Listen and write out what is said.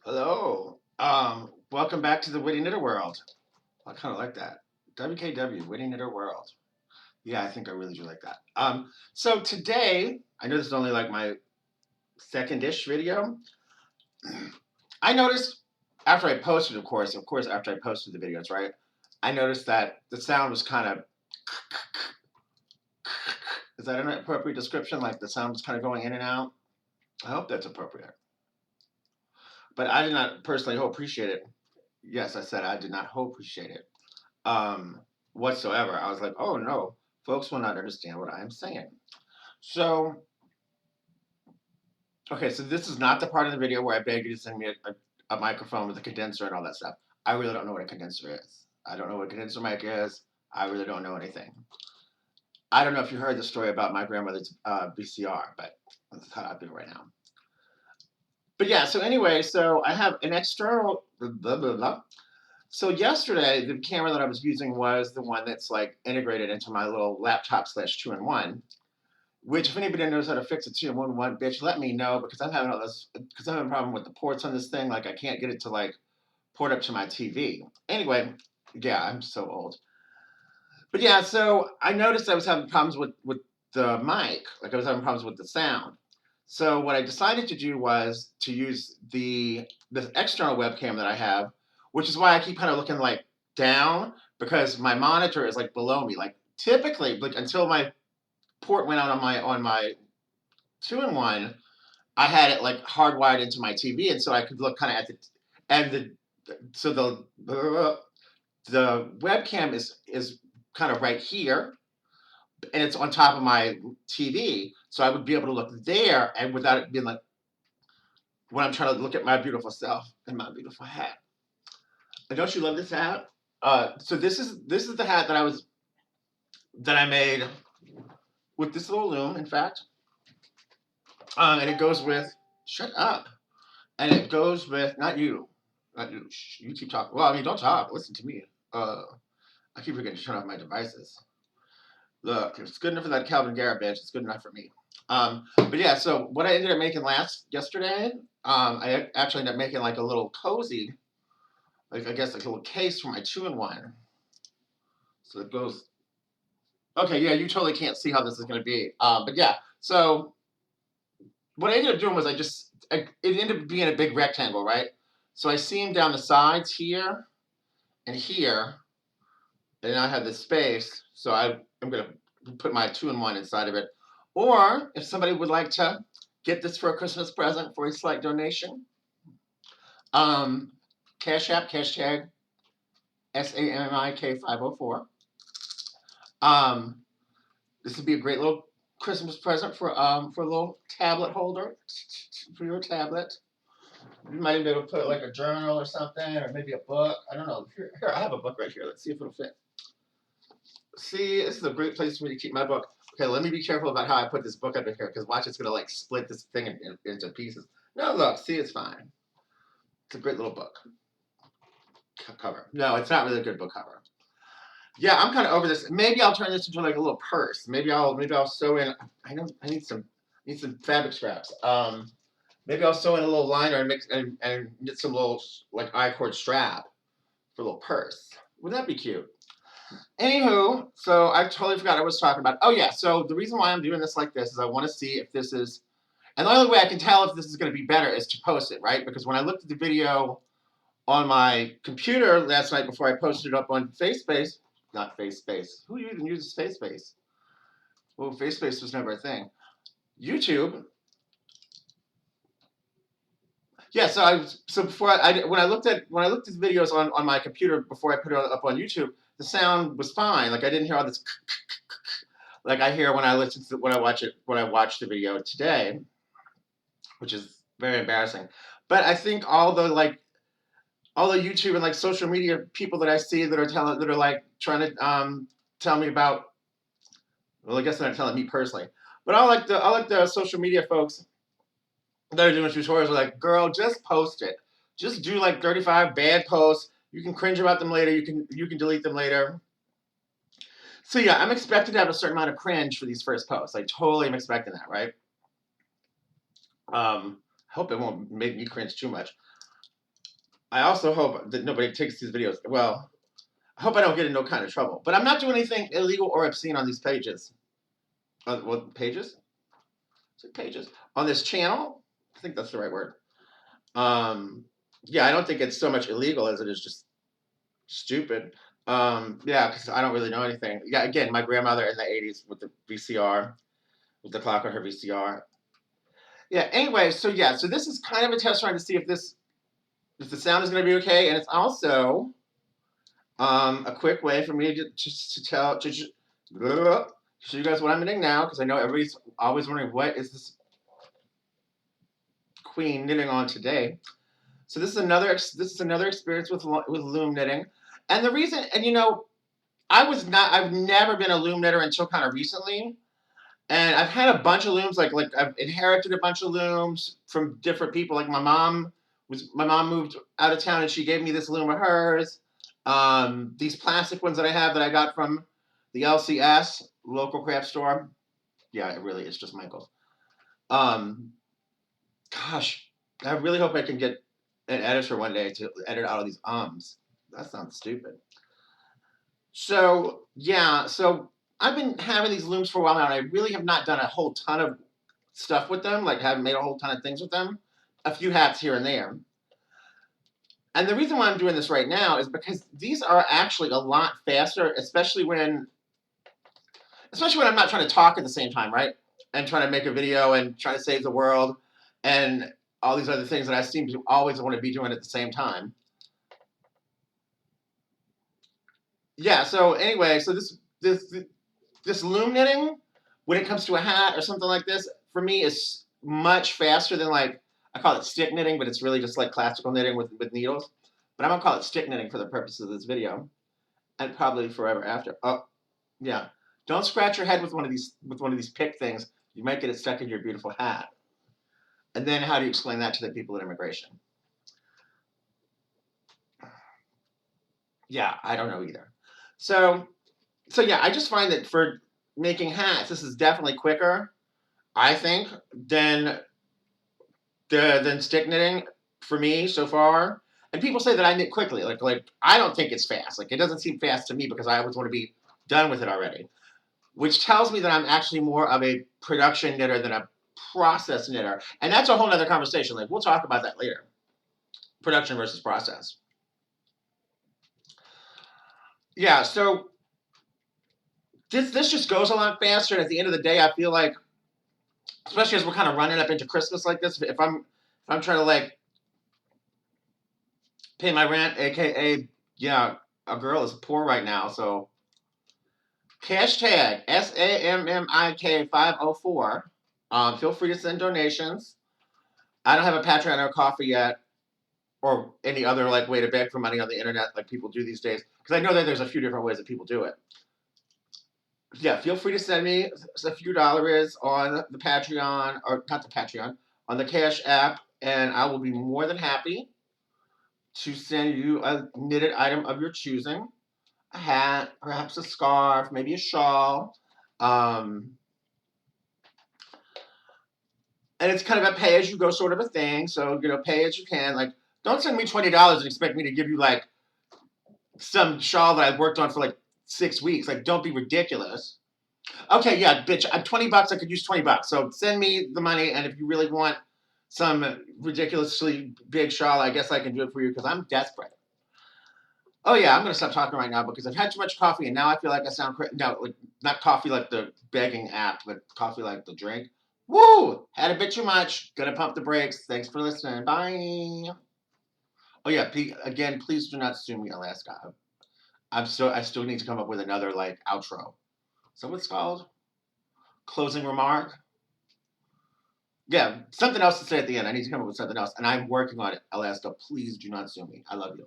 Hello. Welcome back to the Witty Knitter World. I kind of like that. WKW, Witty Knitter World. Yeah, I think I really do like that. So today, I know this is only like my second-ish video. I noticed after I posted, of course, after I posted the videos, right? I noticed that the sound was kind of, is that an appropriate description? Like the sound was kind of going in and out? I hope that's appropriate. But I did not personally appreciate it. Yes, I said I did not appreciate it. um, whatsoever. I was like, oh no, folks will not understand what I am saying. So, okay, so this is not the part of the video where I beg you to send me a microphone with a condenser and all that stuff. I really don't know what a condenser is. I don't know what a condenser mic is. I really don't know anything. I don't know if you heard the story about my grandmother's VCR, but that's how I feel right now. But yeah, so anyway, so I have an external blah, blah, blah. So yesterday, the camera that I was using was the one that's like integrated into my little laptop slash two-in-one. Which, if anybody knows how to fix a two-in-one, bitch, let me know because I'm having all this. Because I'm having a problem with the ports on this thing. Like I can't get it to like port up to my TV. Anyway, yeah, I'm so old. But yeah, so I noticed I was having problems with the mic. Like I was having problems with the sound. So what I decided to do was to use the external webcam that I have, which is why I keep kind of looking like down because my monitor is like below me. Like typically, like until my port went out on my two-in-one, I had it like hardwired into my TV, and so I could look kind of at the and the so the webcam is kind of right here, and it's on top of my TV, so I would be able to look there, and without it being like when I'm trying to look at my beautiful self and my beautiful hat. And don't you love this hat? So this is the hat that I made with this little loom, in fact, and it goes with shut up, and it goes with not you. Shh, you keep talking. Well, I mean, don't talk. Listen to me. I keep forgetting to turn off my devices. Look, if it's good enough for that Calvin Garrett bitch, it's good enough for me. But yeah, so what I ended up making yesterday, I actually ended up making like a little cozy, like I guess like a little case for my two-in-one. So it goes. Okay, yeah, you totally can't see how this is going to be. But yeah, so what I ended up doing was it ended up being a big rectangle, right? So I seamed down the sides here and here, and I have this space. So I'm going to put my two-in-one inside of it. Or if somebody would like to get this for a Christmas present for a slight donation, um, Cash App, hashtag SAMIK504. This would be a great little Christmas present for a little tablet holder for your tablet. You might be able to put like a journal or something, or maybe a book. I don't know. Here, I have a book right here. Let's see if it'll fit. See, this is a great place for me to keep my book. Okay, let me be careful about how I put this book up in here, because watch, it's gonna like split this thing into pieces. No, look, see, it's fine. It's a great little book cover. No, it's not really a good book cover. Yeah, I'm kind of over this. Maybe I'll turn this into like a little purse. Maybe I'll sew in. I need some fabric scraps. Maybe I'll sew in a little liner and mix and get some little like I-cord strap for a little purse. Wouldn't that be cute? Anywho, so I totally forgot I was talking about. Oh yeah, so the reason why I'm doing this like this is I want to see if this is, and the only way I can tell if this is going to be better is to post it, right? Because when I looked at the video on my computer last night before I posted it up on FaceSpace, not FaceSpace. Who even uses FaceSpace? Well, FaceSpace was never a thing. YouTube. Yeah, so before when I looked at videos on my computer before I put it up on YouTube, the sound was fine. Like I didn't hear all this like I hear when I watch the video today, which is very embarrassing. But I think all the YouTube and like social media people that I see that are like trying to tell me about, well, I guess they're not telling me personally, but I like the social media folks that are doing tutorials are like, girl, just post it. Just do like 35 bad posts. You can cringe about them later. You can delete them later. So yeah, I'm expected to have a certain amount of cringe for these first posts. I totally am expecting that, right? I hope it won't make me cringe too much. I also hope that nobody takes these videos. Well, I hope I don't get in no kind of trouble. But I'm not doing anything illegal or obscene on these pages. What pages? Is it pages? On this channel? I think that's the right word. Um, yeah, I don't think it's so much illegal as it is just stupid. Yeah, because I don't really know anything. Yeah, again, my grandmother in the 80s with the VCR, with the clock on her VCR. Yeah, anyway, so yeah, so this is kind of a test run to see if the sound is going to be okay, and it's also a quick way for me to just to tell to show you guys what I'm doing now, because I know everybody's always wondering what is this queen knitting on today. So this is another experience with loom knitting, and the reason, and I've never been a loom knitter until kind of recently, and I've had a bunch of looms, like I've inherited a bunch of looms from different people. Like my mom moved out of town and she gave me this loom of hers. These plastic ones that I have that I got from the LCS local craft store. Yeah, it really is just Michael's. Um, Gosh, I really hope I can get an editor one day to edit out all these ums. That sounds stupid. So yeah, so I've been having these looms for a while now, and I really have not done a whole ton of stuff with them. Like haven't made a whole ton of things with them. A few hats here and there. And the reason why I'm doing this right now is because these are actually a lot faster, especially when I'm not trying to talk at the same time, right? And trying to make a video and trying to save the world and all these other things that I seem to always want to be doing at the same time. Yeah, so anyway, so this loom knitting, when it comes to a hat or something like this, for me is much faster than, like, I call it stick knitting, but it's really just like classical knitting with needles. But I'm gonna call it stick knitting for the purposes of this video, and probably forever after. Oh, yeah. Don't scratch your head with one of these pick things. You might get it stuck in your beautiful hat. And then how do you explain that to the people at immigration? Yeah, I don't know either. So so yeah, I just find that for making hats, this is definitely quicker, I think, than than stick knitting for me so far. And people say that I knit quickly. Like I don't think it's fast. Like it doesn't seem fast to me because I always want to be done with it already. Which tells me that I'm actually more of a production knitter than a process knitter. And that's a whole nother conversation. Like we'll talk about that later. Production versus process. Yeah, so this just goes a lot faster. And at the end of the day, I feel like, especially as we're kind of running up into Christmas like this, if I'm trying to like pay my rent, aka yeah, a girl is poor right now, so hashtag SAMMIK504. Feel free to send donations. I don't have a Patreon or a coffee yet, or any other like way to beg for money on the internet like people do these days, because I know that there's a few different ways that people do it. Yeah, feel free to send me a few dollars on the Patreon, or not the Patreon, on the Cash App, and I will be more than happy to send you a knitted item of your choosing, a hat, perhaps a scarf, maybe a shawl. Um, and it's kind of a pay as you go sort of a thing. So, pay as you can. Like, don't send me $20 and expect me to give you like some shawl that I've worked on for like 6 weeks. Like, don't be ridiculous. Okay, yeah, bitch, I'm $20. I could use $20. So send me the money, and if you really want some ridiculously big shawl, I guess I can do it for you because I'm desperate. Oh yeah, I'm gonna stop talking right now because I've had too much coffee and now I feel like I sound crazy. No, like not coffee like the begging app, but coffee like the drink. Woo! Had a bit too much. Gonna pump the brakes. Thanks for listening. Bye. Oh yeah, again, please do not sue me, Alaska. I still need to come up with another like outro. So what's called? Closing remark. Yeah, something else to say at the end. I need to come up with something else, and I'm working on it. Alaska, please do not sue me. I love you.